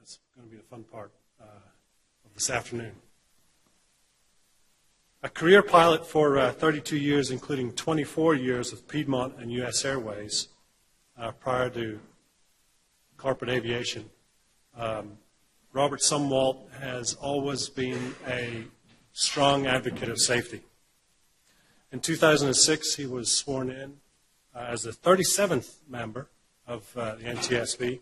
That's going to be the fun part of this afternoon. A career pilot for 32 years, including 24 years with Piedmont and U.S. Airways prior to corporate aviation. Robert Sumwalt has always been a strong advocate of safety. In 2006, he was sworn in as the 37th member of the NTSB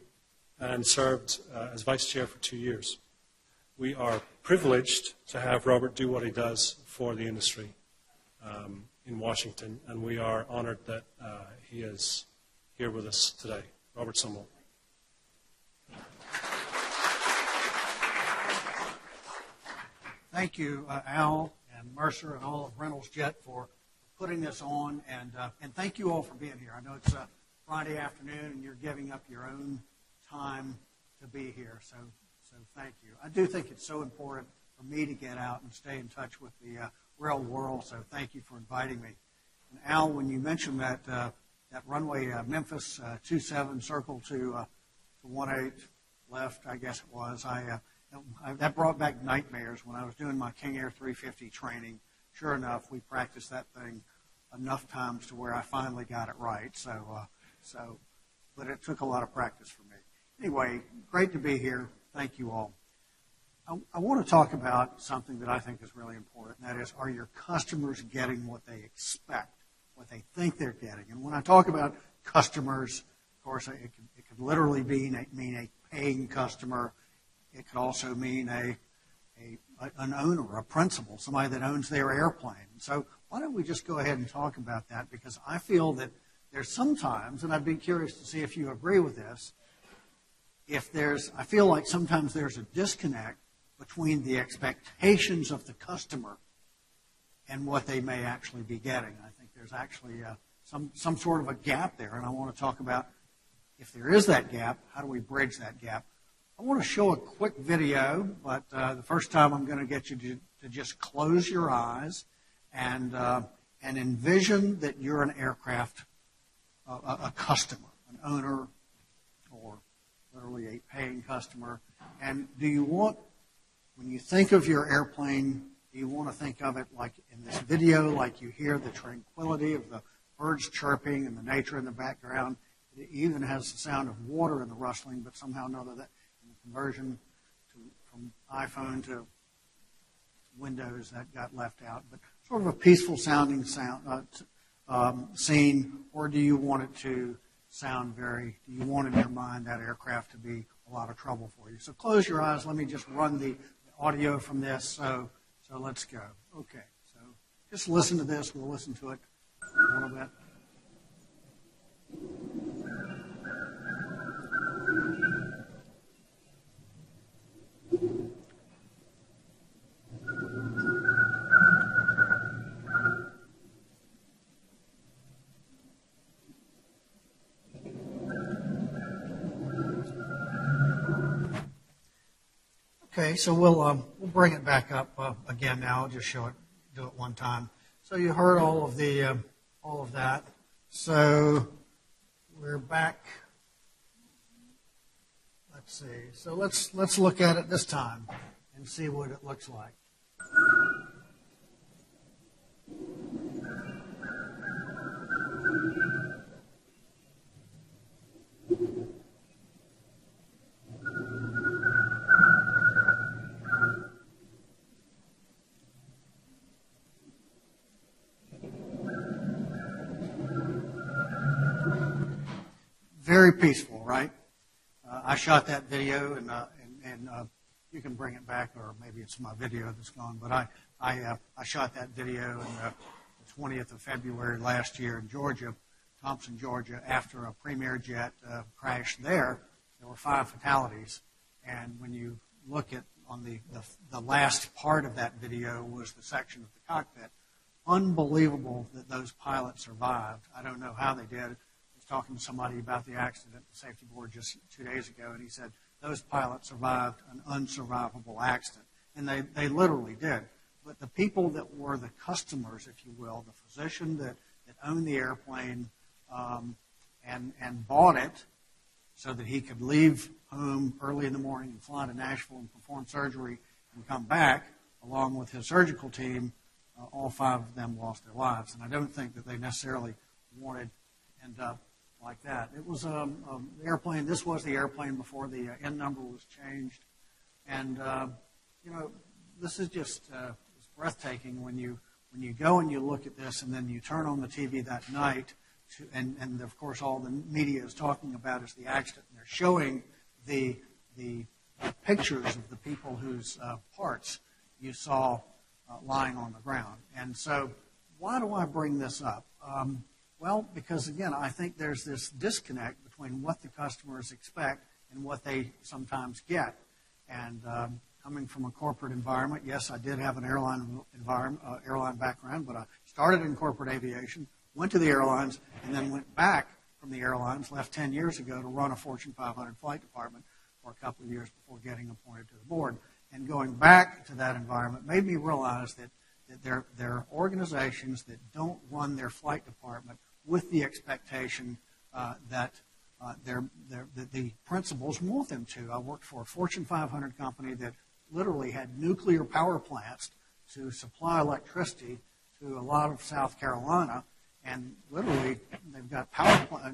and served as vice chair for 2 years. We are privileged to have Robert do what he does for the industry in Washington, and we are honored that he is here with us today. Robert Sumwalt. Thank you, Al and Mercer and all of Reynolds Jet for putting this on, and thank you all for being here. I know it's a Friday afternoon and you're giving up your own time to be here, so thank you. I do think it's so important for me to get out and stay in touch with the real world, so thank you for inviting me. And Al, when you mentioned that runway Memphis 27 circle to 18 left, I guess it was, that brought back nightmares when I was doing my King Air 350 training. Sure enough, we practiced that thing enough times to where I finally got it right. But it took a lot of practice for me. Anyway, great to be here. Thank you all. I want to talk about something that I think is really important, and that is, are your customers getting what they expect, what they think they're getting? And when I talk about customers, of course, it could literally mean a paying customer. It could also mean an owner, a principal, somebody that owns their airplane. So why don't we just go ahead and talk about that? Because I feel that there's sometimes, and I'd be curious to see if you agree with this, I feel like sometimes there's a disconnect between the expectations of the customer and what they may actually be getting. I think there's actually some sort of a gap there, and I want to talk about, if there is that gap, how do we bridge that gap? I want to show a quick video, but the first time I'm going to get you to just close your eyes and envision that you're an aircraft, a customer, an owner, or literally a paying customer. And do you want, when you think of your airplane, do you want to think of it like in this video, like you hear the tranquility of the birds chirping and the nature in the background? It even has the sound of water in the rustling, but somehow or another that conversion from iPhone to Windows, that got left out, but sort of a peaceful sounding scene, or do you want it to sound do you want in your mind that aircraft to be a lot of trouble for you? So close your eyes. Let me just run the audio from this. So let's go. Okay, so just listen to this. We'll listen to it a little bit. Okay, so we'll bring it back up again now. I'll just do it one time. So you heard all of that. So we're back. Let's see. So let's look at it this time and see what it looks like. Very peaceful, right? I shot that video, and you can bring it back, or maybe it's my video that's gone. But I shot that video on the 20th of February last year in Georgia, Thompson, Georgia, after a Premier jet crashed there. There were 5 fatalities, and when you look at on the last part of that video was the section of the cockpit. Unbelievable that those pilots survived. I don't know how they did. Talking to somebody about the accident at the safety board just 2 days ago, and he said those pilots survived an unsurvivable accident, and they literally did. But the people that were the customers, if you will, the physician that owned the airplane and bought it, so that he could leave home early in the morning and fly to Nashville and perform surgery and come back along with his surgical team. All 5 of them lost their lives. And I don't think that they necessarily wanted to end up like that. It was an airplane. This was the airplane before the N number was changed. And, this is just it's breathtaking when you go and you look at this and then you turn on the TV that night, and of course all the media is talking about is the accident. And they're showing the pictures of the people whose parts you saw lying on the ground. And so why do I bring this up? Well, because, again, I think there's this disconnect between what the customers expect and what they sometimes get. And coming from a corporate environment, yes, I did have an airline background, but I started in corporate aviation, went to the airlines, and then went back from the airlines, left 10 years ago to run a Fortune 500 flight department for a couple of years before getting appointed to the board. And going back to that environment made me realize that there are organizations that don't run their flight department with the expectation that the principals want them to. I worked for a Fortune 500 company that literally had nuclear power plants to supply electricity to a lot of South Carolina, and literally they've got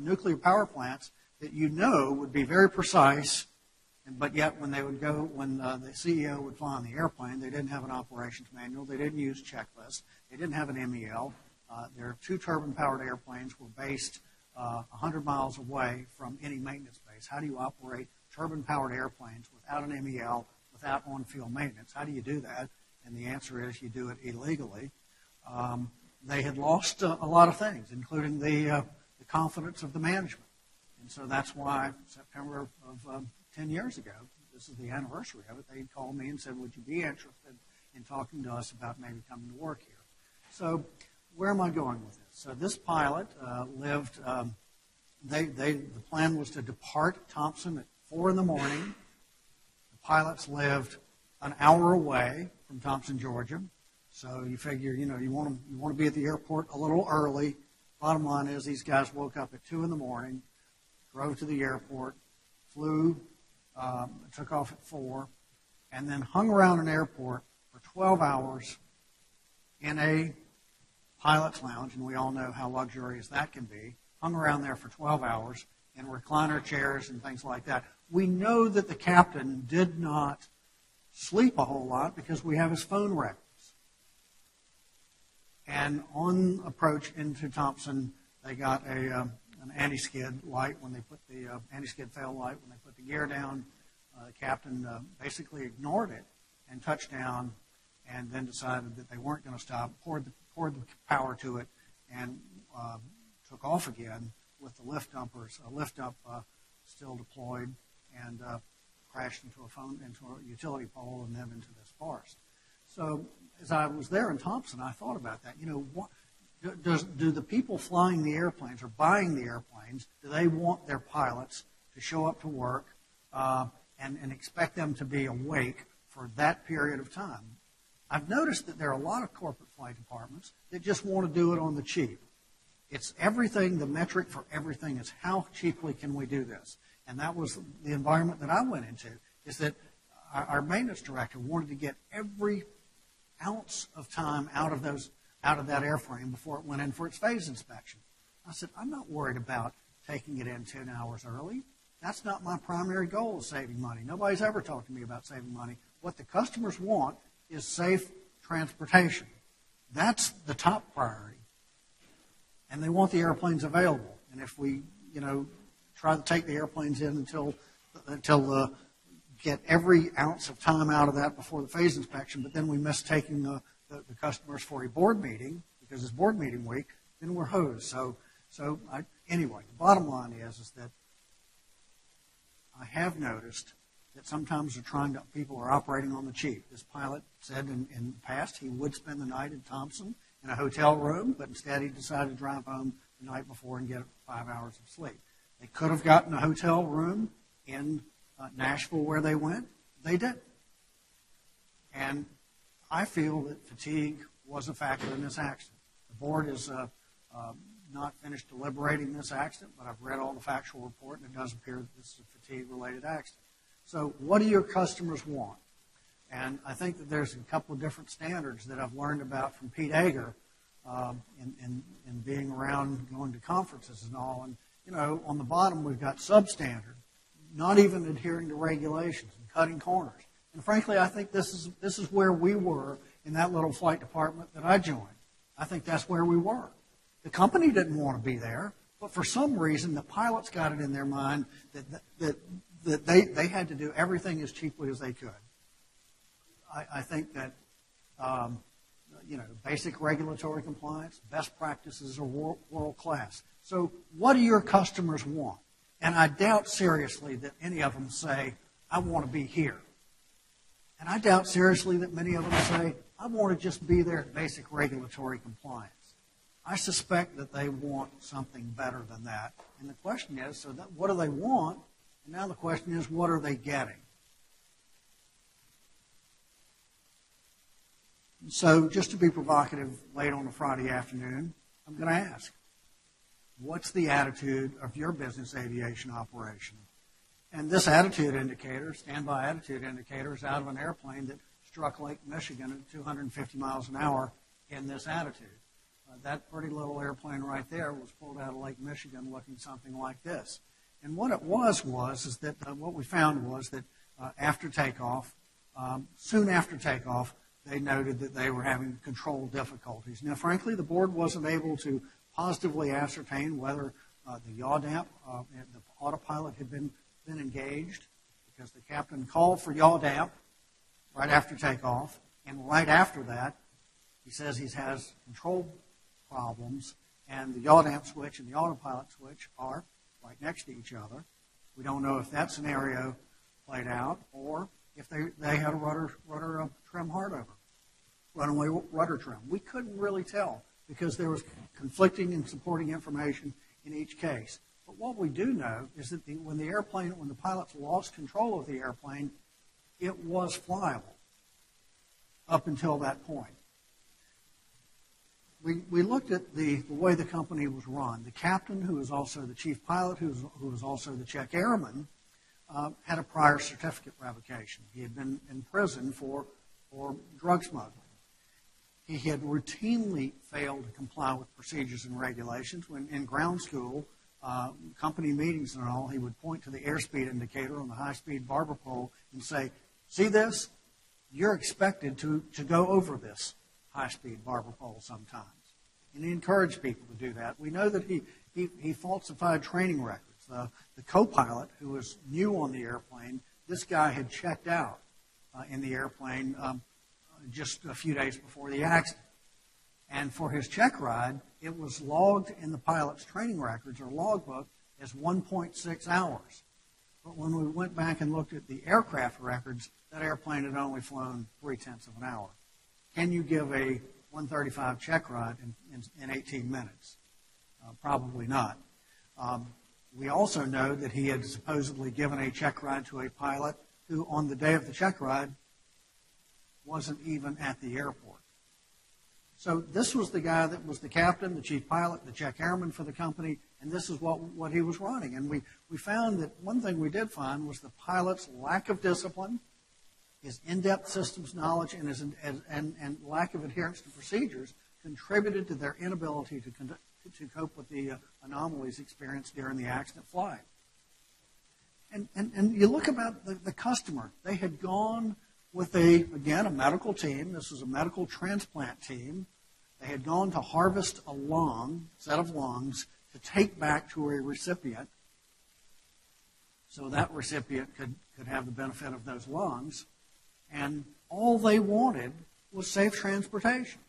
nuclear power plants that would be very precise. But yet, when the CEO would fly on the airplane, they didn't have an operations manual. They didn't use checklists. They didn't have an MEL. Their 2 turbine-powered airplanes were based 100 miles away from any maintenance base. How do you operate turbine-powered airplanes without an MEL, without on-field maintenance? How do you do that? And the answer is you do it illegally. They had lost a lot of things, including the confidence of the management. And so that's why September of 10 years ago, this is the anniversary of it, they called me and said, would you be interested in talking to us about maybe coming to work here? So where am I going with this? So this pilot lived, the plan was to depart Thompson at 4 in the morning. The pilots lived an hour away from Thompson, Georgia. So you figure, you want to be at the airport a little early. Bottom line is these guys woke up at 2 in the morning, drove to the airport, flew, took off at 4, and then hung around an airport for 12 hours in a pilot's lounge, and we all know how luxurious that can be, hung around there for 12 hours in recliner chairs and things like that. We know that the captain did not sleep a whole lot because we have his phone records. And on approach into Thompson, they got an anti-skid light when they put the anti-skid fail light when they put the gear down. The captain basically ignored it and touched down, and then decided that they weren't going to stop. Poured the power to it, and took off again with the lift up still deployed, and crashed into a utility pole and then into this forest. So as I was there in Thompson, I thought about that. Do the people flying the airplanes or buying the airplanes, do they want their pilots to show up to work and expect them to be awake for that period of time? I've noticed that there are a lot of corporate flight departments that just want to do it on the cheap. It's everything, the metric for everything is how cheaply can we do this? And that was the environment that I went into, is that our maintenance director wanted to get every ounce of time out of that airframe before it went in for its phase inspection. I said, I'm not worried about taking it in 10 hours early. That's not my primary goal, is saving money. Nobody's ever talked to me about saving money. What the customers want is safe transportation. That's the top priority. And they want the airplanes available. And if we, try to take the airplanes in until get every ounce of time out of that before the phase inspection, but then we miss taking the customers for a board meeting because it's board meeting week, then we're hosed. Anyway, the bottom line is that I have noticed that sometimes people are operating on the cheap. This pilot said in the past he would spend the night in Thompson in a hotel room, but instead he decided to drive home the night before and get 5 hours of sleep. They could have gotten a hotel room in Nashville where they went. They didn't. And I feel that fatigue was a factor in this accident. The board is not finished deliberating this accident, but I've read all the factual report, and it does appear that this is a fatigue-related accident. So what do your customers want? And I think that there's a couple of different standards that I've learned about from Pete Ager in being around, going to conferences and all. And, you know, on the bottom we've got substandard, not even adhering to regulations and cutting corners. And frankly, I think this is where we were in that little flight department that I joined. I think that's where we were. The company didn't want to be there, but for some reason the pilots got it in their mind that they had to do everything as cheaply as they could. I think that basic regulatory compliance, best practices are world class. So what do your customers want? And I doubt seriously that any of them say, I want to be here. And I doubt seriously that many of them say, I want to just be there at basic regulatory compliance. I suspect that they want something better than that. And the question is, what do they want? And now the question is, what are they getting? So just to be provocative late on a Friday afternoon, I'm going to ask, what's the attitude of your business aviation operation? And this attitude indicator, standby attitude indicator, is out of an airplane that struck Lake Michigan at 250 miles an hour in this attitude. That pretty little airplane right there was pulled out of Lake Michigan looking something like this. And what it was that what we found was that after takeoff, soon after takeoff, they noted that they were having control difficulties. Now, frankly, the board wasn't able to positively ascertain whether the yaw damp, the autopilot had been engaged, because the captain called for yaw damp right after takeoff, and right after that, he says he has control problems, and the yaw damp switch and the autopilot switch are right next to each other. We don't know if that scenario played out, or if they had a rudder trim hard over, runaway rudder trim. We couldn't really tell because there was conflicting and supporting information in each case. But what we do know is that when the pilots lost control of the airplane, it was flyable up until that point. We looked at the way the company was run. The captain, who was also the chief pilot, who was also the check airman, had a prior certificate revocation. He had been in prison for drug smuggling. He had routinely failed to comply with procedures and regulations. When in ground school, company meetings and all, he would point to the airspeed indicator on the high-speed barber pole and say, see this? You're expected to go over this high-speed barber pole sometimes. And he encouraged people to do that. We know that he falsified training records. The co-pilot, who was new on the airplane, this guy had checked out in the airplane just a few days before the accident. And for his check ride, it was logged in the pilot's training records or logbook as 1.6 hours. But when we went back and looked at the aircraft records, that airplane had only flown 0.3 of an hour. Can you give a 135 check ride in 18 minutes? Probably not. We also know that he had supposedly given a check ride to a pilot who, on the day of the check ride, wasn't even at the airport. So this was the guy that was the captain, the chief pilot, the check airman for the company, and this is what he was running. And we found that one thing we did find was the pilot's lack of discipline, his in-depth systems knowledge, and his lack of adherence to procedures contributed to their inability to cope with the anomalies experienced during the accident flight. And you look about the customer. They had gone with a medical team. This was a medical transplant team. They had gone to harvest a set of lungs to take back to a recipient so that recipient could have the benefit of those lungs. And all they wanted was safe transportation.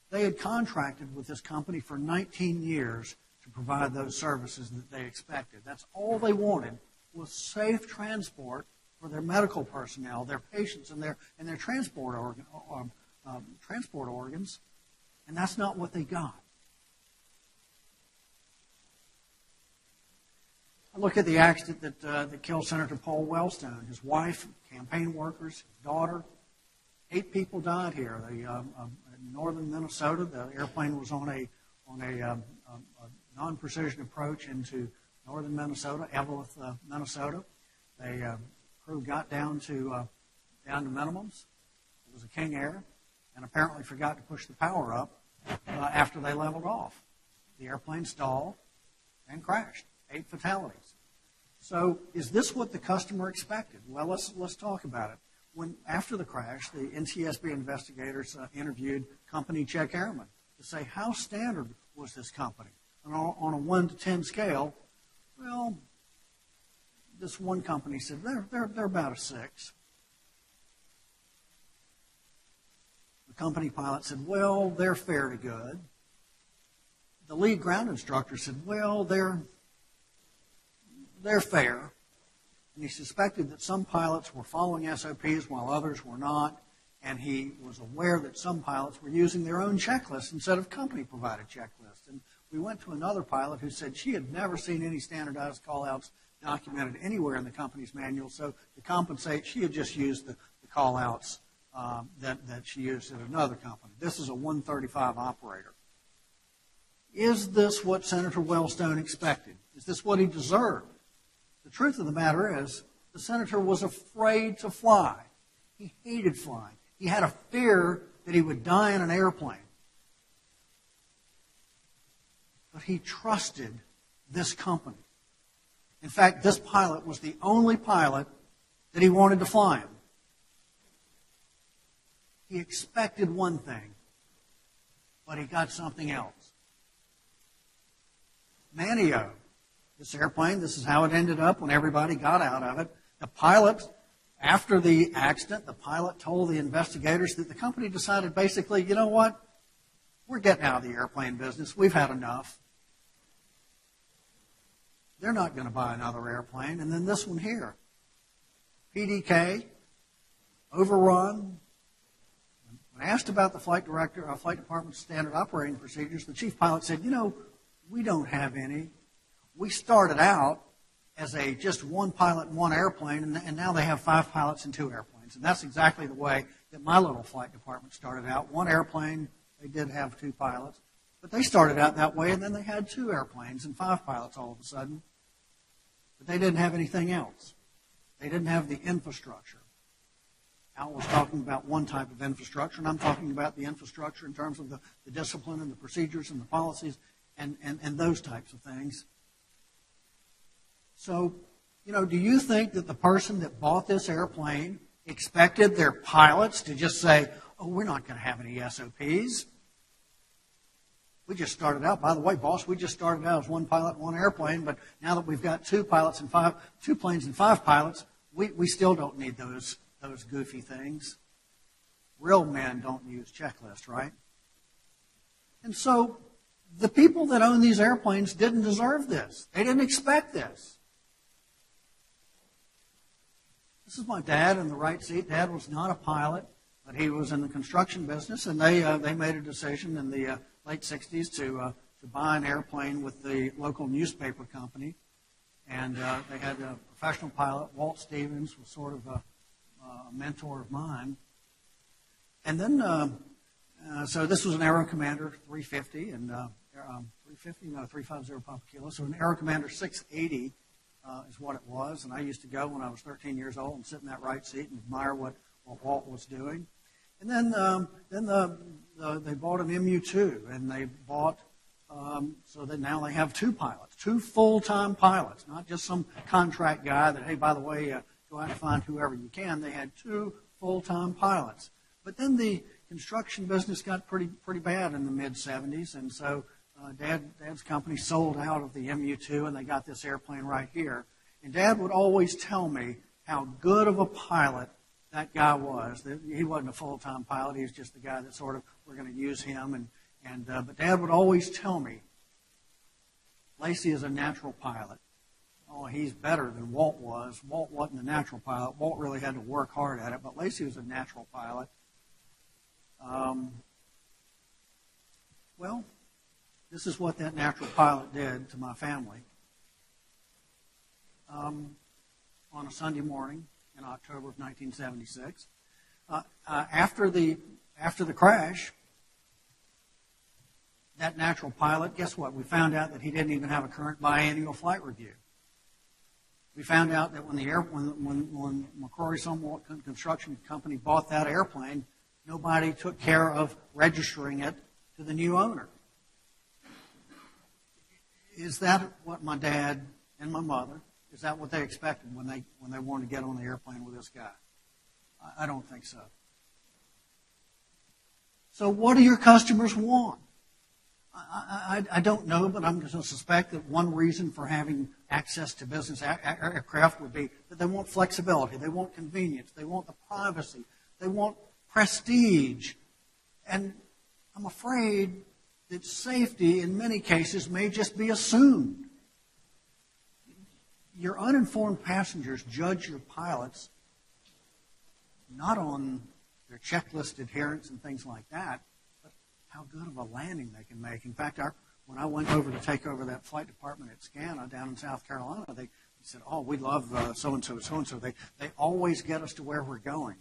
They had contracted with this company for 19 years to provide those services that they expected. That's all they wanted was safe transport for their medical personnel, their patients, and their transport organs, and that's not what they got. I look at the accident that killed Senator Paul Wellstone, his wife, campaign workers, his daughter. 8 people died here. In northern Minnesota, the airplane was on a non-precision approach into northern Minnesota, Eveleth, Minnesota. The crew got down to minimums. It was a King Air, and apparently forgot to push the power up after they leveled off. The airplane stalled and crashed. 8 fatalities. So is this what the customer expected? Well, let's talk about it. After the crash, the NTSB investigators interviewed company check airmen to say how standard was this company. And on a 1 to 10 scale, well, this one company said they're about a 6. The company pilot said, well, they're fair to good. The lead ground instructor said, well, they're fair. And he suspected that some pilots were following SOPs while others were not, and he was aware that some pilots were using their own checklists instead of company-provided checklists. And we went to another pilot who said she had never seen any standardized call-outs documented anywhere in the company's manual, so to compensate, she had just used the call-outs that she used at another company. This is a 135 operator. Is this what Senator Wellstone expected? Is this what he deserved? The truth of the matter is, the senator was afraid to fly. He hated flying. He had a fear that he would die in an airplane. But he trusted this company. In fact, this pilot was the only pilot that he wanted to fly him. He expected one thing, but he got something else. Manio, this airplane, this is how it ended up when everybody got out of it. The pilot, after the accident, the pilot told the investigators that the company decided basically, you know what, we're getting out of the airplane business. We've had enough. They're not going to buy another airplane. And then this one here, PDK, overrun. When asked about the flight department's standard operating procedures, the chief pilot said, you know, we don't have any. We started out as just one pilot and one airplane, and now they have 5 pilots and 2 airplanes. And that's exactly the way that my little flight department started out. One airplane, they did have 2 pilots, but they started out that way, and then they had 2 airplanes and 5 pilots all of a sudden. But they didn't have anything else. They didn't have the infrastructure. Al was talking about one type of infrastructure, and I'm talking about the infrastructure in terms of the discipline and the procedures and the policies and those types of things. So, you know, do you think that the person that bought this airplane expected their pilots to just say, oh, we're not going to have any SOPs? We just started out, by the way, boss, we just started out as one pilot and one airplane, but now that we've got 2 pilots and 2 planes and 5 pilots, we still don't need those goofy things. Real men don't use checklists, right? And so the people that own these airplanes didn't deserve this. They didn't expect this. This is my dad in the right seat. Dad was not a pilot, but he was in the construction business, and they made a decision in the late 60s to buy an airplane with the local newspaper company. And they had a professional pilot, Walt Stevens, was sort of a mentor of mine. And then, so this was an Aero Commander 350, and 350 Papa Kilo. So an Aero Commander 680 is what it was. And I used to go when I was 13 years old and sit in that right seat and admire what Walt was doing. And then they bought an MU-2, and they bought, so that now they have 2 pilots, 2 full-time pilots, not just some contract guy that, hey, by the way, go out and find whoever you can. They had 2 full-time pilots. But then the construction business got pretty bad in the mid-'70s, and so Dad's company sold out of the MU-2, and they got this airplane right here. And Dad would always tell me how good of a pilot that guy was. He wasn't a full-time pilot. He was just the guy that sort of, we're going to use him. But Dad would always tell me, Lacey is a natural pilot. Oh, he's better than Walt was. Walt wasn't a natural pilot. Walt really had to work hard at it, but Lacey was a natural pilot. Well, this is what that natural pilot did to my family. On a Sunday morning in October of 1976, after the crash, that natural pilot, guess what? We found out that he didn't even have a current biannual flight review. We found out that when McCrory Sumwalt Construction Company bought that airplane, nobody took care of registering it to the new owner. Is that what my dad and my mother, is that what they expected when they wanted to get on the airplane with this guy? I don't think so. So what do your customers want? I don't know, but I'm going to suspect that one reason for having access to business aircraft would be that they want flexibility, they want convenience, they want the privacy, they want prestige. And I'm afraid that safety in many cases may just be assumed. Your uninformed passengers judge your pilots not on their checklist adherence and things like that, but how good of a landing they can make. In fact, when I went over to take over that flight department at SCANA down in South Carolina, they said, oh, we love so-and-so, so-and-so. They always get us to where we're going.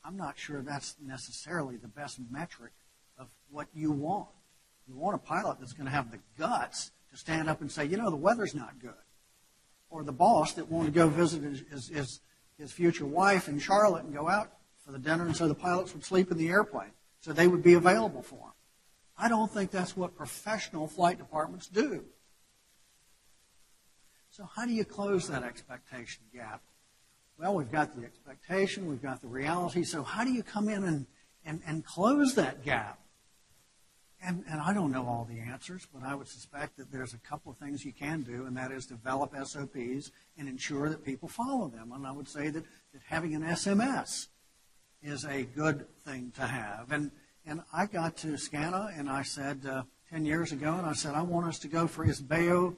I'm not sure that's necessarily the best metric of what you want. You want a pilot that's going to have the guts to stand up and say, you know, the weather's not good. Or the boss that wanted to go visit his future wife in Charlotte and go out for the dinner, and so the pilots would sleep in the airplane so they would be available for him. I don't think that's what professional flight departments do. So how do you close that expectation gap? Well, we've got the expectation, we've got the reality, so how do you come in and close that gap? And I don't know all the answers, but I would suspect that there's a couple of things you can do, and that is develop SOPs and ensure that people follow them. And I would say that having an SMS is a good thing to have. And I got to SCANA, and I said 10 years ago, and I said, I want us to go for ISBAO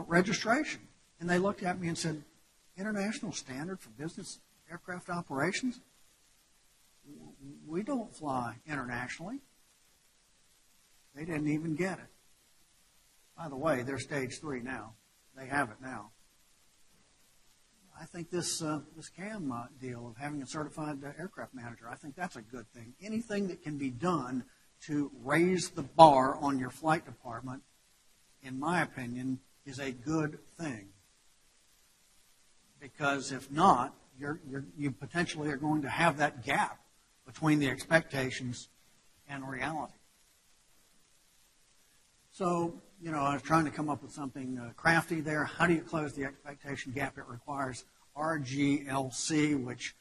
registration. And they looked at me and said, International Standard for Business Aircraft Operations? We don't fly internationally. They didn't even get it. By the way, they're stage 3 now. They have it now. I think this CAM deal of having a certified aircraft manager, I think that's a good thing. Anything that can be done to raise the bar on your flight department, in my opinion, is a good thing. Because if not, you potentially are going to have that gap between the expectations and reality. So, you know, I was trying to come up with something crafty there. How do you close the expectation gap? It requires RGLC, which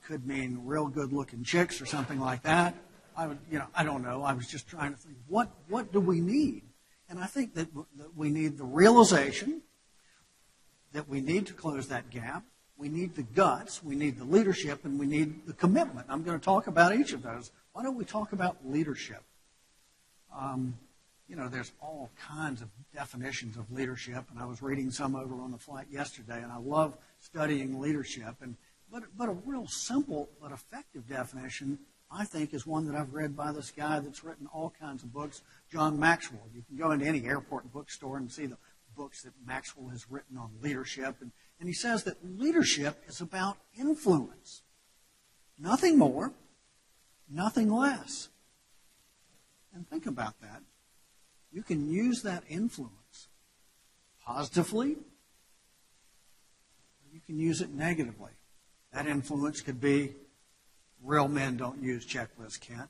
could mean real good-looking chicks or something like that. I don't know. I was just trying to think, what do we need? And I think that we need the realization that we need to close that gap. We need the guts, we need the leadership, and we need the commitment. I'm going to talk about each of those. Why don't we talk about leadership? You know, there's all kinds of definitions of leadership, and I was reading some over on the flight yesterday, and I love studying leadership. But a real simple but effective definition, I think, is one that I've read by this guy that's written all kinds of books, John Maxwell. You can go into any airport bookstore and see the books that Maxwell has written on leadership. And he says that leadership is about influence. Nothing more, nothing less. And think about that. You can use that influence positively, or you can use it negatively. That influence could be, real men don't use checklists, Kent,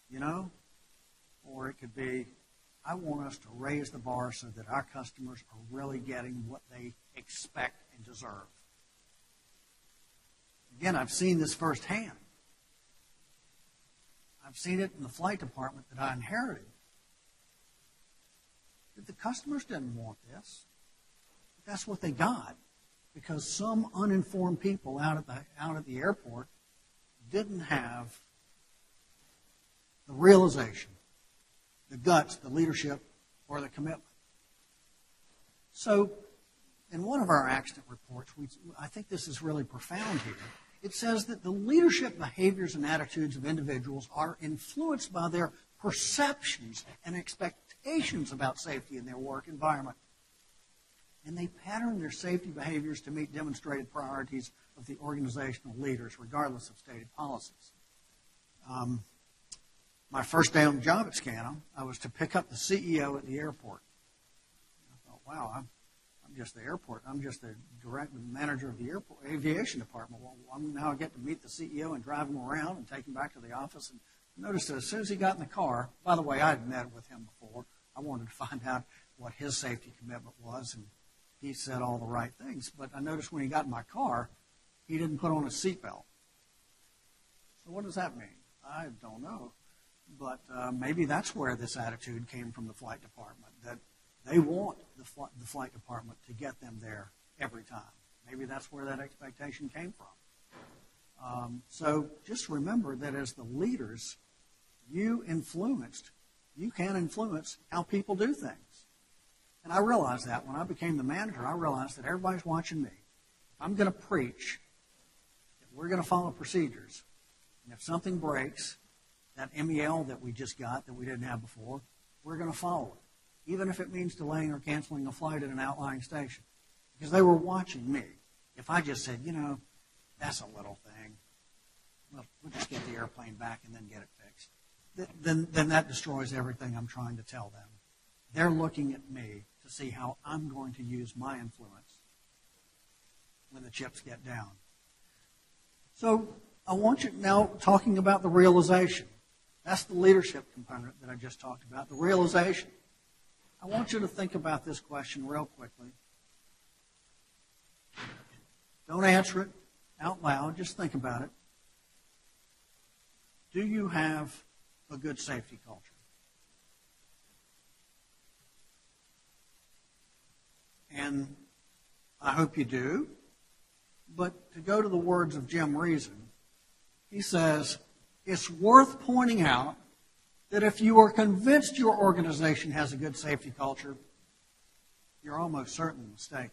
you know? Or it could be, I want us to raise the bar so that our customers are really getting what they expect and deserve. Again, I've seen this firsthand. I've seen it in the flight department that I inherited. The customers didn't want this. But that's what they got, because some uninformed people out at the airport didn't have the realization, the guts, the leadership, or the commitment. So, in one of our accident reports, I think this is really profound here. It says that the leadership behaviors and attitudes of individuals are influenced by their perceptions and expectations about safety in their work environment. And they pattern their safety behaviors to meet demonstrated priorities of the organizational leaders, regardless of stated policies. my first day on the job at SCANA, I was to pick up the CEO at the airport. I thought, wow, I'm just the airport. I'm just the manager of the airport aviation department. Well, now I get to meet the CEO and drive him around and take him back to the office. And noticed that as soon as he got in the car, by the way, I had met with him before. I wanted to find out what his safety commitment was, and he said all the right things. But I noticed when he got in my car, he didn't put on a seatbelt. So what does that mean? I don't know. But maybe that's where this attitude came from the flight department, that they want the flight department to get them there every time. Maybe that's where that expectation came from. So just remember that as the leaders, you can influence how people do things. And I realized that when I became the manager, I realized that everybody's watching me. I'm going to preach that we're going to follow procedures. And if something breaks, that MEL that we just got that we didn't have before, we're going to follow it, even if it means delaying or canceling a flight at an outlying station. Because they were watching me. If I just said, that's a little thing, well, we'll just get the airplane back and then get it fixed, then that destroys everything I'm trying to tell them. They're looking at me to see how I'm going to use my influence when the chips get down. So I want you now talking about the realization. That's the leadership component that I just talked about, the realization. I want you to think about this question real quickly. Don't answer it out loud. Just think about it. Do you have a good safety culture? And I hope you do. But to go to the words of Jim Reason, he says, it's worth pointing out that if you are convinced your organization has a good safety culture, you're almost certainly mistaken.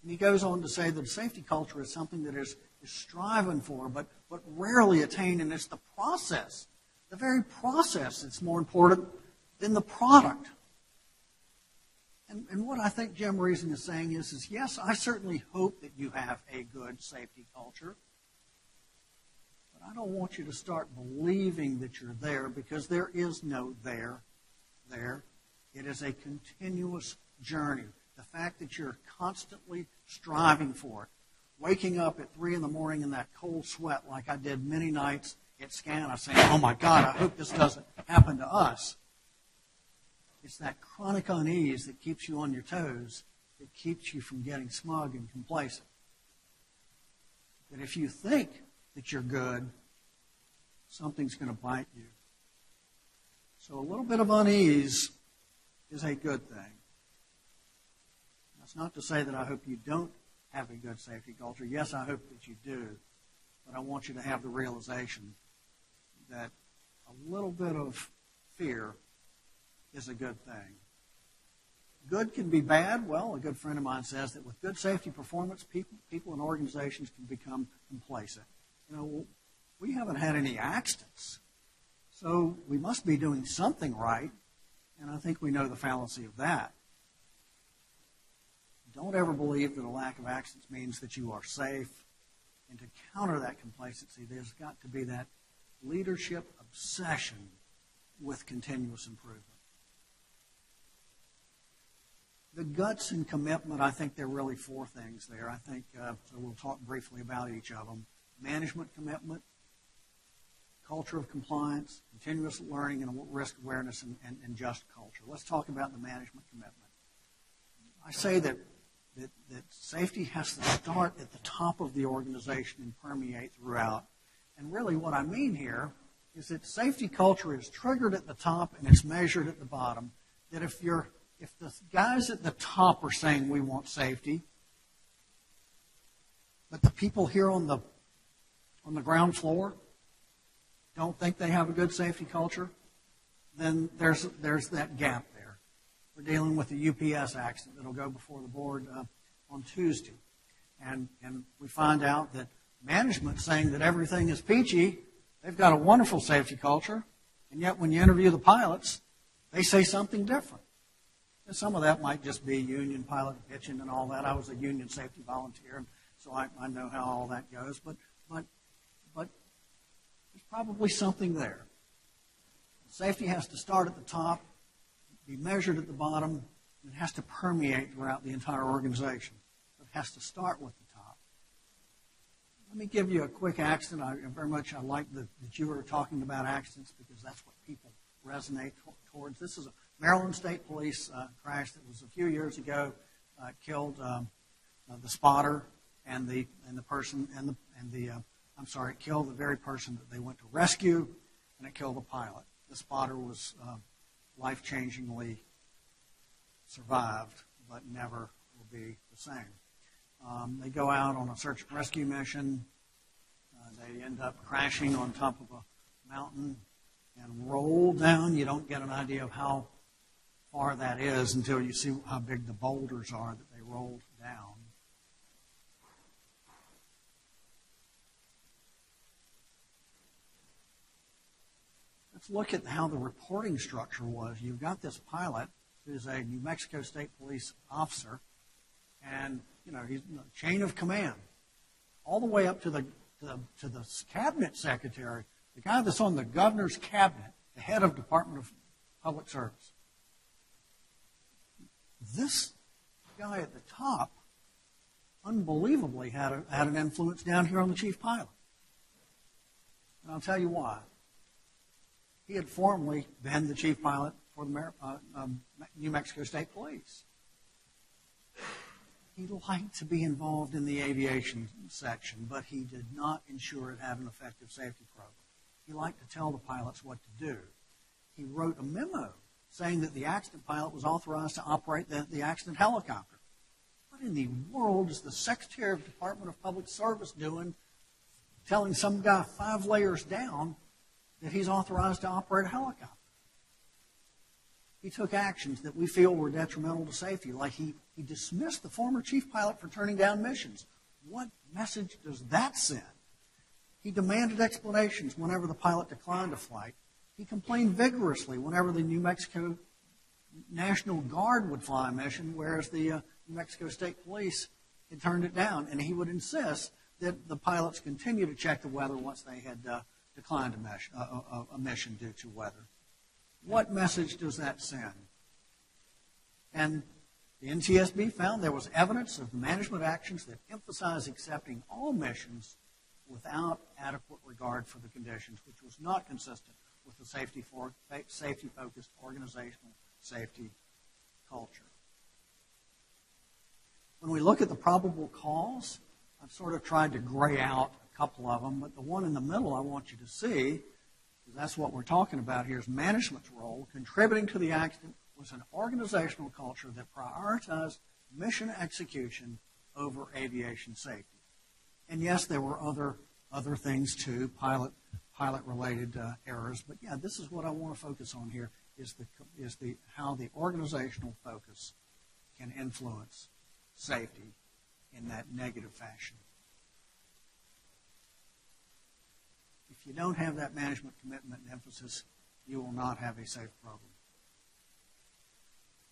And he goes on to say that a safety culture is something that is striving for, but rarely attained, and it's the process, the very process that's more important than the product. And what I think Jim Reason is saying is yes, I certainly hope that you have a good safety culture, but I don't want you to start believing that you're there, because there is no there. It is a continuous journey. The fact that you're constantly striving for it, waking up at 3 in the morning in that cold sweat like I did many nights at SCANA saying, oh my God, I hope this doesn't happen to us. It's that chronic unease that keeps you on your toes, that keeps you from getting smug and complacent. That if you think that you're good, something's going to bite you. So a little bit of unease is a good thing. That's not to say that I hope you don't have a good safety culture. Yes, I hope that you do. But I want you to have the realization that a little bit of fear is a good thing. Good can be bad. Well, a good friend of mine says that with good safety performance, people and organizations can become complacent. We haven't had any accidents, so we must be doing something right, and I think we know the fallacy of that. Don't ever believe that a lack of accidents means that you are safe. And to counter that complacency, there's got to be that leadership obsession with continuous improvement. The guts and commitment, I think there are really 4 things there. I think, so we'll talk briefly about each of them. Management commitment, culture of compliance, continuous learning, and risk awareness, and just culture. Let's talk about the management commitment. I say that safety has to start at the top of the organization and permeate throughout. And really what I mean here is that safety culture is triggered at the top and it's measured at the bottom. That if the guys at the top are saying we want safety, but the people here on the ground floor don't think they have a good safety culture, then there's that gap there. We're dealing with the UPS accident that will go before the board on Tuesday. And we find out that management saying that everything is peachy, they've got a wonderful safety culture, and yet when you interview the pilots, they say something different. And some of that might just be union pilot pitching and all that. I was a union safety volunteer, and so I know how all that goes. But there's probably something there. Safety has to start at the top, be measured at the bottom, and it has to permeate throughout the entire organization. It has to start with the top. Let me give you a quick accident. I like that you were talking about accidents because that's what people resonate towards. This is a Maryland State Police crash that was a few years ago. Killed the spotter and the person it killed the very person that they went to rescue, and it killed the pilot. The spotter was life-changingly survived, but never will be the same. They go out on a search and rescue mission. They end up crashing on top of a mountain and roll down. You don't get an idea of how far that is until you see how big the boulders are that they rolled down. Let's look at how the reporting structure was. You've got this pilot who's a New Mexico State Police officer, and he's in the chain of command, all the way up to the cabinet secretary, the guy that's on the governor's cabinet, the head of Department of Public Service. This guy at the top, unbelievably, had an influence down here on the chief pilot. And I'll tell you why. He had formerly been the chief pilot for the New Mexico State Police. He liked to be involved in the aviation section, but he did not ensure it had an effective safety program. He liked to tell the pilots what to do. He wrote a memo saying that the accident pilot was authorized to operate the accident helicopter. What in the world is the Secretary of Department of Public Service doing, telling some guy 5 layers down that he's authorized to operate a helicopter? He took actions that we feel were detrimental to safety, like he dismissed the former chief pilot for turning down missions. What message does that send? He demanded explanations whenever the pilot declined a flight. He complained vigorously whenever the New Mexico National Guard would fly a mission, whereas the New Mexico State Police had turned it down. And he would insist that the pilots continue to check the weather once they had declined a mission due to weather. What message does that send? And the NTSB found there was evidence of the management actions that emphasize accepting all missions without adequate regard for the conditions, which was not consistent with the safety-focused organizational safety culture. When we look at the probable cause, I've sort of tried to gray out a couple of them, but the one in the middle I want you to see, because that's what we're talking about here, is management's role. Contributing to the accident was an organizational culture that prioritized mission execution over aviation safety. And yes, there were other things too, pilot-related errors. But yeah, this is what I want to focus on here: is how the organizational focus can influence safety in that negative fashion. If you don't have that management commitment and emphasis, you will not have a safe program.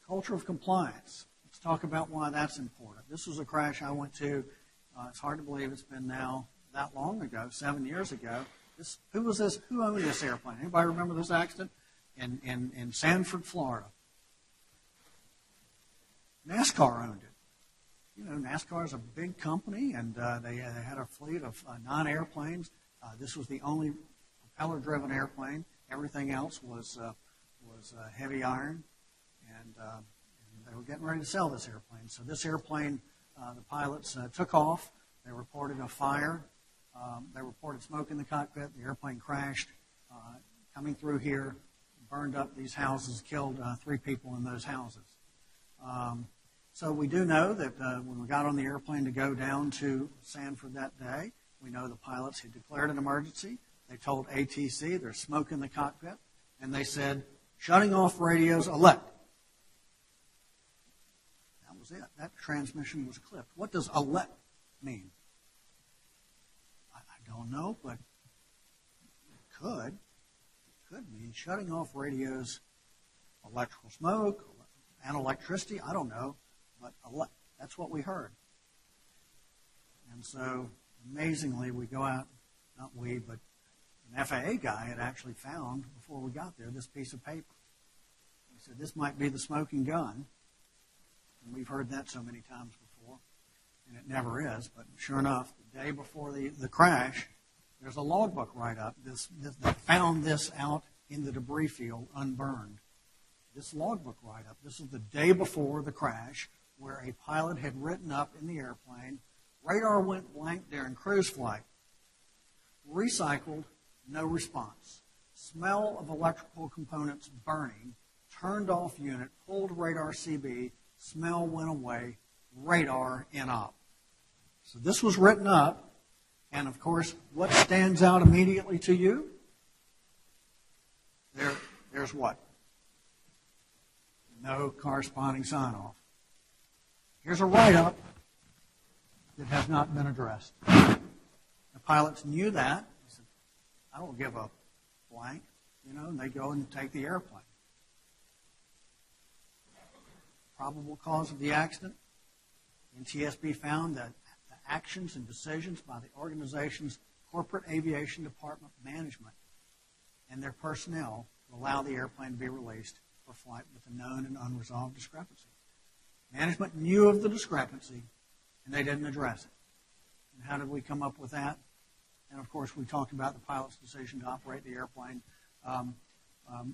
Culture of compliance. Let's talk about why that's important. This was a crash I went to. It's hard to believe it's been now that long ago, 7 years ago. Who was this? Who owned this airplane? Anybody remember this accident? In Sanford, Florida. NASCAR owned it. NASCAR is a big company, and they had a fleet of 9 airplanes. This was the only propeller-driven airplane. Everything else was heavy iron, and they were getting ready to sell this airplane. So this airplane, the pilots took off. They reported a fire. They reported smoke in the cockpit. The airplane crashed. Coming through here, burned up these houses, killed 3 people in those houses. So we do know that when we got on the airplane to go down to Sanford that day, we know the pilots had declared an emergency. They told ATC there's smoke in the cockpit, and they said, shutting off radios, alert. That was it. That transmission was clipped. What does alert mean? I don't know, but it could. It could mean shutting off radios, electrical smoke, and electricity. I don't know, but alert. That's what we heard. And so, amazingly, we go out, not we, but An FAA guy had actually found, before we got there, this piece of paper. He said, this might be the smoking gun. And we've heard that so many times before, and it never is. But sure enough, the day before the crash, there's a logbook write-up. They found this out in the debris field unburned. This logbook write-up, this is the day before the crash, where a pilot had written up in the airplane, radar went blank during cruise flight. Recycled, no response. Smell of electrical components burning, turned off unit, pulled radar CB, smell went away, radar in op. So this was written up, and of course, what stands out immediately to you? There's what? No corresponding sign-off. Here's a write-up that has not been addressed. The pilots knew that. They said, I don't give a blank, and they go and take the airplane. Probable cause of the accident? NTSB found that the actions and decisions by the organization's corporate aviation department management and their personnel to allow the airplane to be released for flight with a known and unresolved discrepancy. Management knew of the discrepancy, and they didn't address it. And how did we come up with that? And, of course, we talked about the pilot's decision to operate the airplane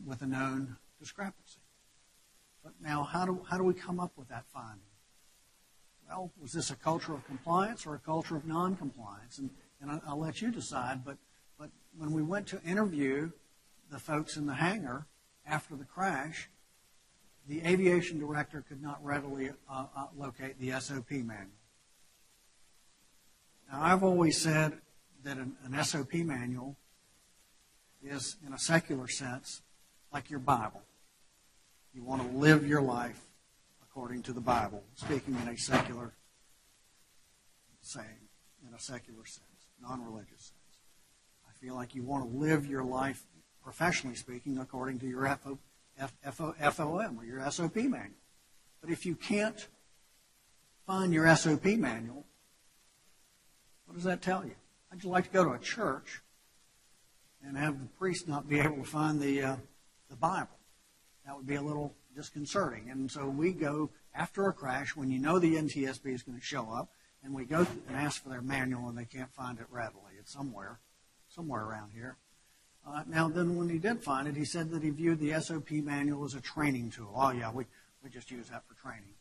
with a known discrepancy. But now, how do we come up with that finding? Well, was this a culture of compliance or a culture of non-compliance? And I'll let you decide, but when we went to interview the folks in the hangar after the crash, the aviation director could not readily locate the SOP manual. Now, I've always said that an SOP manual is, in a secular sense, like your Bible. You want to live your life according to the Bible, speaking in a secular saying, in a secular sense, non-religious sense. I feel like you want to live your life, professionally speaking, according to your FOM or your SOP manual. But if you can't find your SOP manual, what does that tell you? How'd you like to go to a church and have the priest not be able to find the Bible? That would be a little disconcerting. And so we go after a crash when you know the NTSB is going to show up, and we go and ask for their manual, and they can't find it readily. It's somewhere around here. Now, then when he did find it, he said that he viewed the SOP manual as a training tool. Oh, yeah, we just use that for training.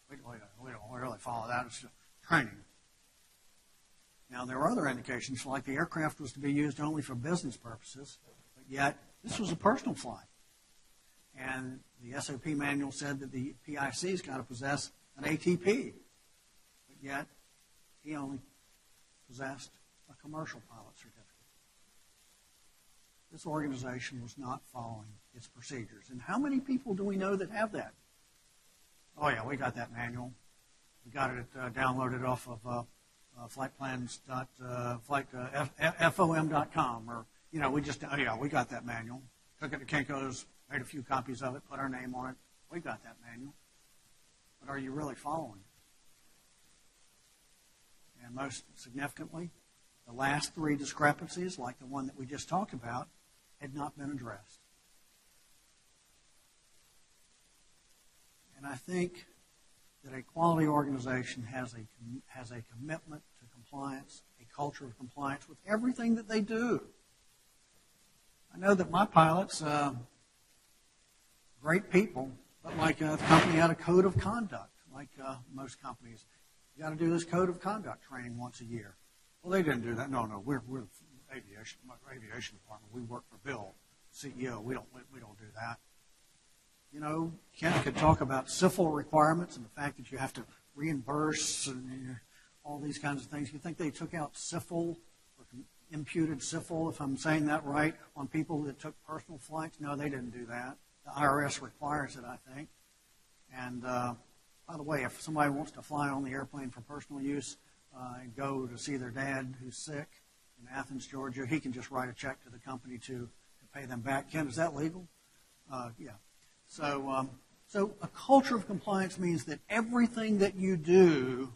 We don't really follow that. It's just training. Now, there were other indications, like the aircraft was to be used only for business purposes, but yet this was a personal flight. And the SOP manual said that the PIC's got to possess an ATP, but yet he only possessed a commercial pilot certificate. This organization was not following its procedures. And how many people do we know that have that? Oh, yeah, we got that manual. We got it downloaded off of FOM.com, or, we got that manual. Took it to Kinko's, made a few copies of it, put our name on it. We got that manual. But are you really following it? And most significantly, the last three discrepancies, like the one that we just talked about, had not been addressed. And I think that a quality organization has a commitment to compliance, a culture of compliance with everything that they do. I know that my pilots, great people, but like the company had a code of conduct, like most companies. You got to do this code of conduct training once a year. Well, they didn't do that. No, we're aviation department. We work for Bill, CEO. We don't do that. Ken could talk about CIFL requirements and the fact that you have to reimburse and all these kinds of things. You think they took out CIFL or imputed CIFL, if I'm saying that right, on people that took personal flights? No, they didn't do that. The IRS requires it, I think. And by the way, if somebody wants to fly on the airplane for personal use and go to see their dad who's sick in Athens, Georgia, he can just write a check to the company to pay them back. Ken, is that legal? Yeah. So a culture of compliance means that everything that you do,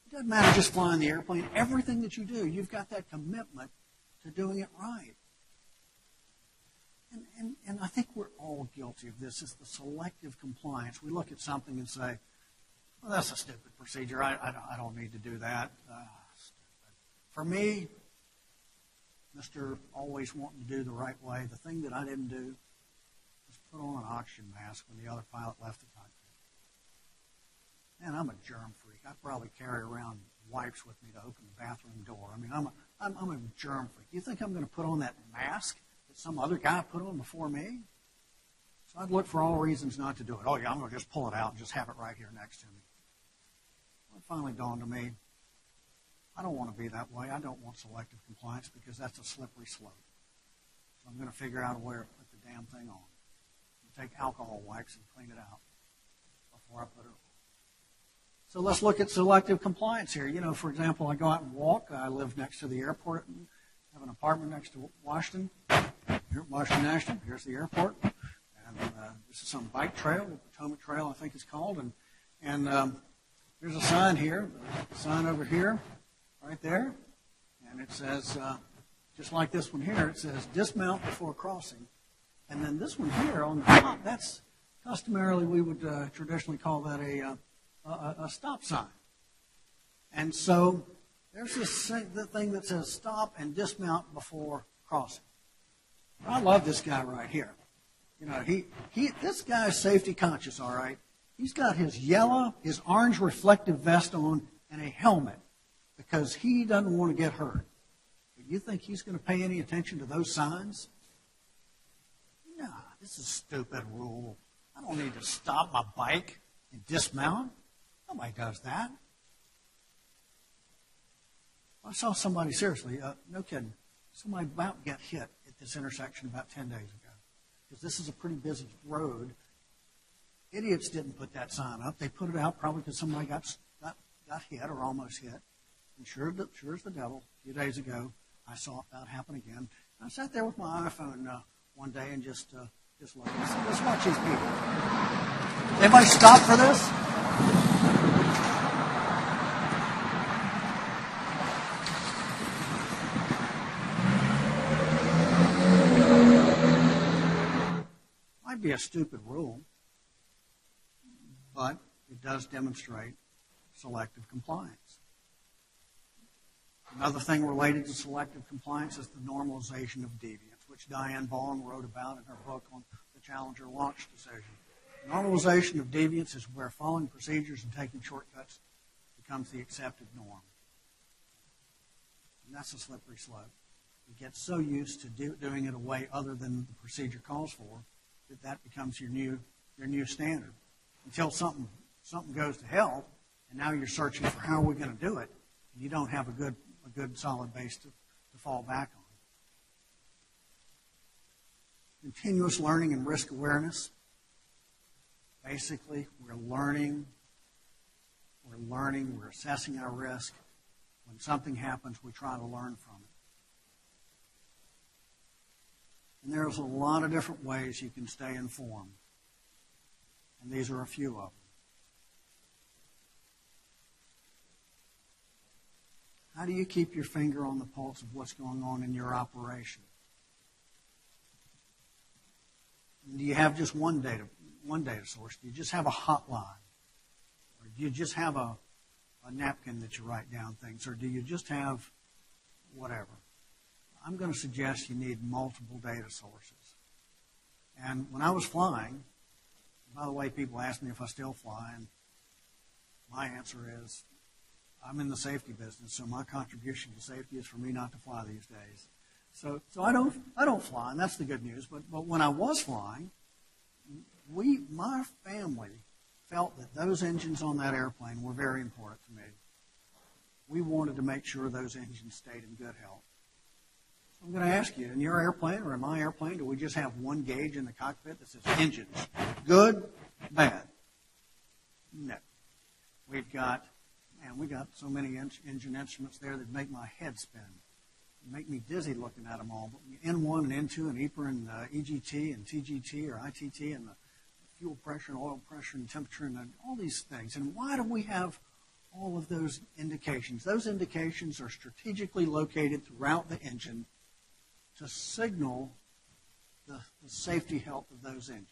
it doesn't matter just flying the airplane, everything that you do, you've got that commitment to doing it right. And I think we're all guilty of this. It's the selective compliance. We look at something and say, well, that's a stupid procedure. I don't need to do that. For me, Mr. Always wanting to do the right way, the thing that I didn't do was put on an oxygen mask when the other pilot left the cockpit. Man, I'm a germ freak. I probably carry around wipes with me to open the bathroom door. I mean, I'm a germ freak. You think I'm going to put on that mask that some other guy put on before me? So I'd look for all reasons not to do it. Oh, yeah, I'm going to just pull it out and just have it right here next to me. Well, it finally dawned on me, I don't want to be that way. I don't want selective compliance because that's a slippery slope. So I'm going to figure out a way to put the damn thing on. Take alcohol wipes and clean it out before I put it on. So let's look at selective compliance here. You know, for example, I go out and walk. I live next to the airport. I have an apartment next to Washington. Here at Washington National. Here's the airport. And this is some bike trail, the Potomac Trail, I think it's called. And there's a sign here, a sign over here, right there. And it says, just like this one here, it says dismount before crossing. And then this one here on the top, that's customarily we would traditionally call that a stop sign. And so there's this thing that says stop and dismount before crossing. I love this guy right here. You know, this guy's safety conscious, all right. He's got his orange reflective vest on and a helmet because he doesn't want to get hurt. But you think he's going to pay any attention to those signs? No, this is a stupid rule. I don't need to stop my bike and dismount. Nobody does that. I saw somebody, seriously, no kidding, somebody about get hit at this intersection about 10 days ago. Because this is a pretty busy road. Idiots didn't put that sign up. They put it out probably because somebody got hit or almost hit. And sure as the devil, a few days ago, I saw it about happen again. I sat there with my iPhone one day and just looked. Let's watch these people. Anybody stop for this? Might be a stupid rule, but it does demonstrate selective compliance. Another thing related to selective compliance is the normalization of deviance, which Diane Vaughan wrote about in her book on the Challenger launch decision. Normalization of deviance is where following procedures and taking shortcuts becomes the accepted norm. And that's a slippery slope. You get so used to doing it a way other than the procedure calls for that becomes your new standard. Until something goes to hell, and now you're searching for how are we going to do it, and you don't have a good solid base to fall back on. Continuous learning and risk awareness. Basically, we're learning, we're assessing our risk. When something happens, we try to learn from it. And there's a lot of different ways you can stay informed. And these are a few of them. How do you keep your finger on the pulse of what's going on in your operation? And do you have just one data source? Do you just have a hotline? Or do you just have a napkin that you write down things? Or do you just have whatever? I'm going to suggest you need multiple data sources. And when I was flying, by the way, people ask me if I still fly, and my answer is, I'm in the safety business, so my contribution to safety is for me not to fly these days. So I don't fly, and that's the good news. But when I was flying, my family felt that those engines on that airplane were very important to me. We wanted to make sure those engines stayed in good health. So I'm going to ask you, in your airplane or in my airplane, do we just have one gauge in the cockpit that says engines? Good, bad? No. We got so many engine instruments there that make my head spin. Make me dizzy looking at them all. But N1 and N2 and EPR and EGT and TGT or ITT and the fuel pressure and oil pressure and temperature and all these things. And why do we have all of those indications? Those indications are strategically located throughout the engine to signal the safety health of those engines.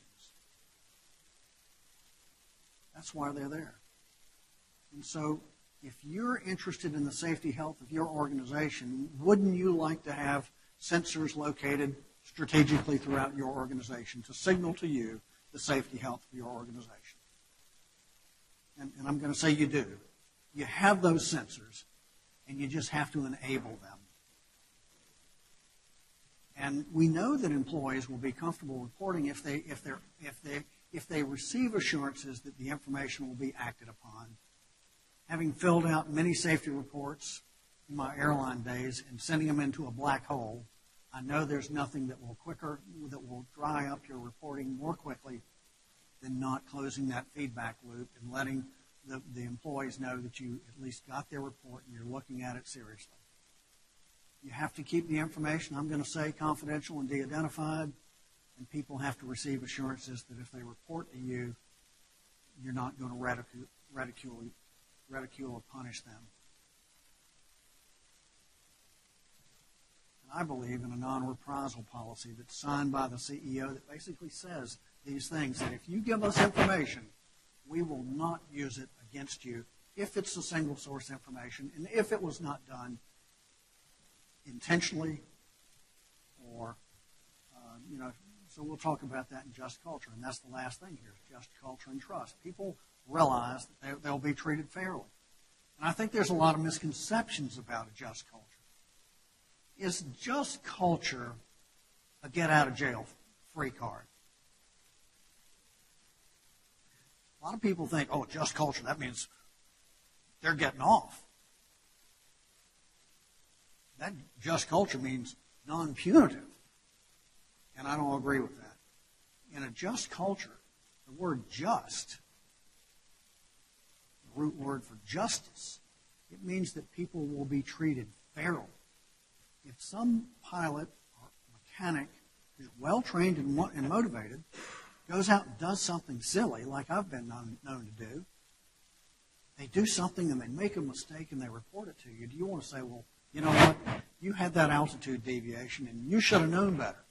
That's why they're there. And so if you're interested in the safety health of your organization, wouldn't you like to have sensors located strategically throughout your organization to signal to you the safety health of your organization? And I'm going to say you do. You have those sensors, and you just have to enable them. And we know that employees will be comfortable reporting if they receive assurances that the information will be acted upon. Having filled out many safety reports in my airline days and sending them into a black hole, I know there's nothing that will dry up your reporting more quickly than not closing that feedback loop and letting the employees know that you at least got their report and you're looking at it seriously. You have to keep the information, I'm going to say, confidential and de-identified, and people have to receive assurances that if they report to you, you're not going to ridicule or punish them. And I believe in a non-reprisal policy that's signed by the CEO that basically says these things, that if you give us information, we will not use it against you if it's a single source information and if it was not done intentionally or, so we'll talk about that in just culture. And that's the last thing here, is just culture and trust. People realize that they'll be treated fairly. And I think there's a lot of misconceptions about a just culture. Is just culture a get-out-of-jail-free card? A lot of people think, oh, just culture, that means they're getting off. That just culture means non-punitive. And I don't agree with that. In a just culture, the word just, the root word for justice, it means that people will be treated fairly. If some pilot or mechanic who's well-trained and motivated goes out and does something silly, like I've been known to do, they do something and they make a mistake and they report it to you, do you want to say, well, you know what, you had that altitude deviation and you should have known better.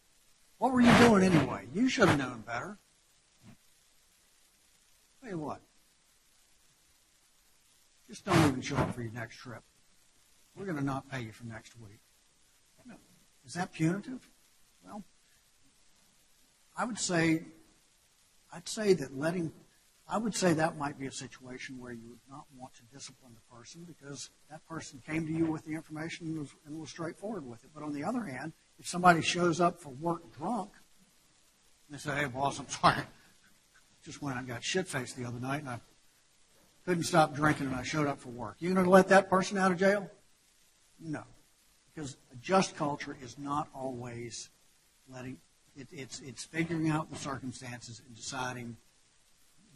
What were you doing anyway? You should have known better. Tell you what, just don't even show up for your next trip. We're going to not pay you for next week. Is that punitive? Well, I'd say that might be a situation where you would not want to discipline the person because that person came to you with the information and was straightforward with it. But on the other hand, if somebody shows up for work drunk and they say, hey, boss, I'm sorry, just went and got shit-faced the other night and I couldn't stop drinking and I showed up for work. You going to let that person out of jail? No. Because a just culture is not always it's figuring out the circumstances and deciding,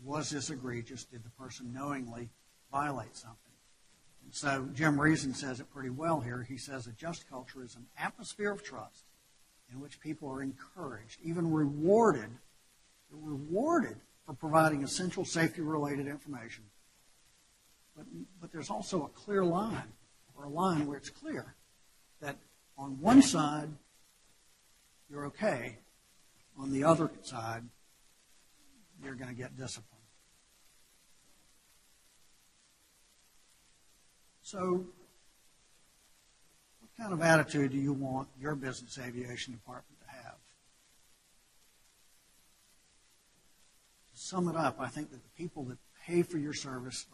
was this egregious? Did the person knowingly violate something? And so Jim Reason says it pretty well here. He says a just culture is an atmosphere of trust in which people are encouraged, even rewarded for providing essential safety-related information. But there's also a clear line, or a line where it's clear that on one side, you're okay. On the other side, you're going to get disciplined. So, what kind of attitude do you want your business aviation department to have? To sum it up, I think that the people that pay for your services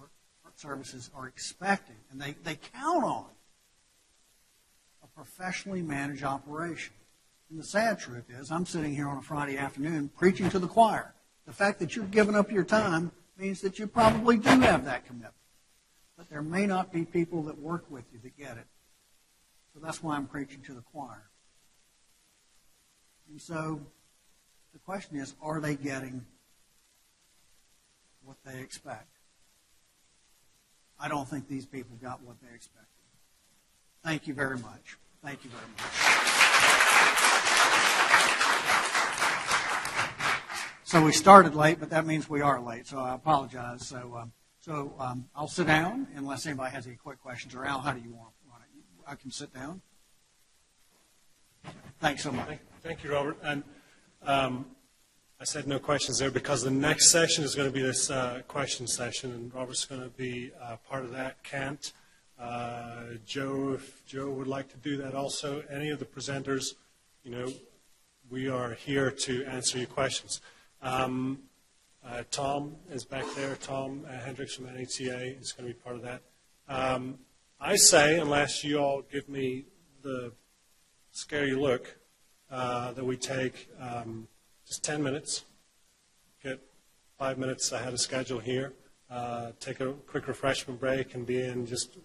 are expecting, and they count on, a professionally managed operation. And the sad truth is, I'm sitting here on a Friday afternoon preaching to the choir. The fact that you're giving up your time means that you probably do have that commitment. But there may not be people that work with you that get it. So that's why I'm preaching to the choir. And so the question is, are they getting what they expect? I don't think these people got what they expected. Thank you very much. Thank you very much. So we started late, but that means we are late, so I apologize. So I'll sit down unless anybody has any quick questions. Or Al, how do you want it? I can sit down. Thanks so much. Thank you, Robert. And I said no questions there because the next session is going to be this question session, and Robert's going to be part of that. Kent, Joe, if Joe would like to do that also. Any of the presenters, we are here to answer your questions. Tom is back there. Tom Hendricks from NHCA is going to be part of that. I say, unless you all give me the scary look, that we take just 10 minutes, get 5 minutes ahead of schedule here, take a quick refreshment break, and be in just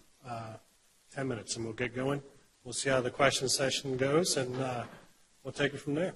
10 minutes, and we'll get going. We'll see how the question session goes, and we'll take it from there.